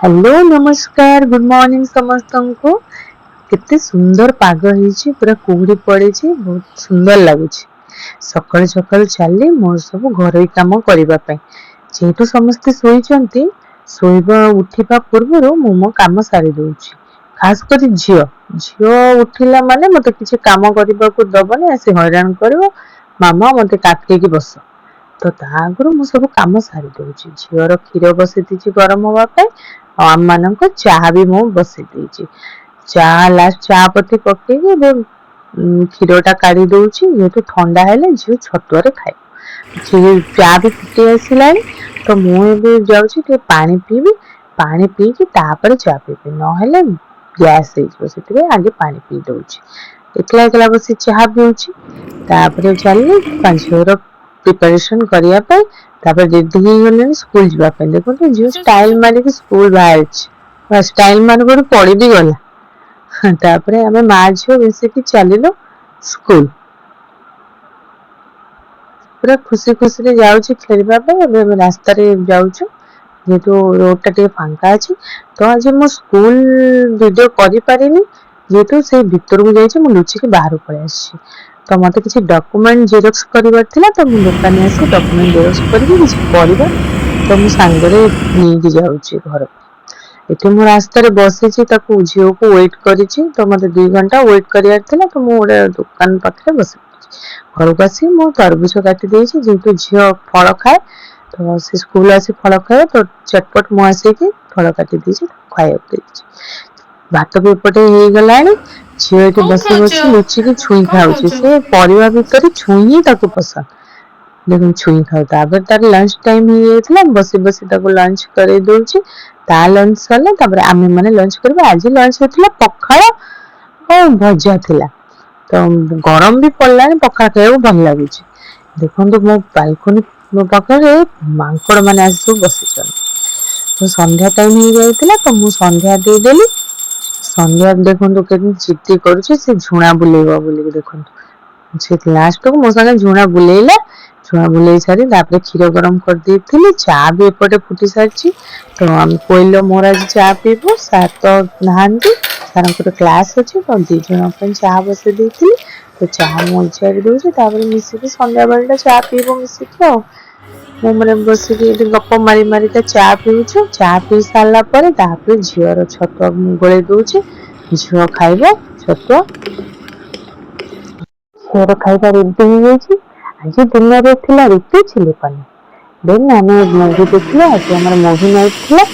Hello नमस्कार good morning समस्त को केते सुंदर पाग होइछि पूरा कुहुडी पड़ेछि बहुत सुंदर लागुछि सकाळ सकाळ चली मोर सब घरोई काम करबा पई जेतु समस्त सोइचंती सोइबा उठिबा पूर्वरो मो मो काम सारी दउछि खास करी झियो झियो उठिला माने मते किछि काम करबा को दबने से हैरान करबो मामा मते काटके की बस तो ता आगु मु सब काम सारी दउछि झियोर क्षीर बसि दिछि गरम होबा पे आम मान को चाह भी मु बसई देछि चाह लास्ट चाह पत्ती पके क्षीरटा काढ़ी दउछि जेतु ठंडा हेले झियो छतुआरे खाए जे चाह भी फुटी आसिलानी तो मु एबे जाउछि ते पानी पीबी पानी पी के तापर चाह पीबी न हेले गैस हे जो सेतबे आगे पानी पी दउछि एकला एकला बसी चाह पीउछि तापर चली पंचर प्रिपरेशन करिया पे तापर रेडी ही गले स्कूल जीवा पे देखो तो जो स्टाइल माने कि स्कूल बाहर स्टाइल मान को पड़ी भी गला तापर हमें मां झियो बेसी कि चलिलो स्कूल पूरा खुशी खुशी रे जाउछि खेलबा पे एबे रास्ता रे जाउछु जेतो रोड टे फांका अछि तो आज मो स्कूल वीडियो करि पारिनी जेतो से भीतर को जाइछि मु लुचि के बाहर पळे आछि तो मते किसी डॉक्यूमेंट जेरोक्स करिवार थिला तो मु दुकान आसी डॉक्यूमेंट जेरोक्स करबी किसी परिबा तो मु सांगरे नी कि जाउछि घर एते मु रास्ता रे बसिछि ताकू झियो को वेट करिछि तो मते 2 घंटा वेट करियार थिला तो मु ओडे दुकान पाखरे बसि घर को आसी मु तरबुज काटि देछि जेतु झियो फल खाए तो से स्कूल आसी फल खाए तो चटपट मु आसी के फल काटि देछि खाए देछि भात भी पटे हे गलानी झियो के बसी बसी लुचि के छुई खाउछि से परिवा भीतर छुई ही ताको पसंद देखो छुई खाउ तापर तार लंच टाइम ही एथला बसी बसी ताको लंच करे दोछि ता लंच सले तापर आमे माने लंच करबे आज लंच हेतला पखाळ और भजा थिला तो गरम भी पड़लानी पखाळ खाइबो भल लागुछि देखो तो मो बालकनी मो पाखरे मांकड़ माने आसी सब बसी छन तो संध्या टाइम ही जाइतिला तो मु संध्या दे देली संध्या देखो के चिट्टी करुचे से झुणा बुलेबा बोली देखो से लास्ट को मो संगे झुणा बुलेला झुणा बुले सारी तापर क्षीर गरम कर देथिली चा भी एपटे फुटी सारची तो हम कोइलो मोर आज चा पीबो सात तो नहांती सारंकर क्लास अछि तो दी जण अपन चा बसे देथिली तो चा मो चारि दोछि तापर मिसी के संध्या बेलटा चा पीबो मिसी के मु मने बसी के गप्प मारी मारी का चा पीउछु चा पी साला पर तापर झियोर छतुआ गोळे दोछि झियो खाइबो छतुआ झियोर खाइबा रेडी हो जाइछि आज दिन रे थिला रुटी छिले पानी देन हमें मूवी देखले आज हमर मूवी नाइट थिला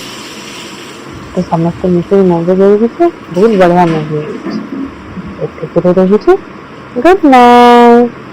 तो समस्त मिसे मूवी देखि बहुत बढ़िया मूवी एते करे रही गुड नाइट।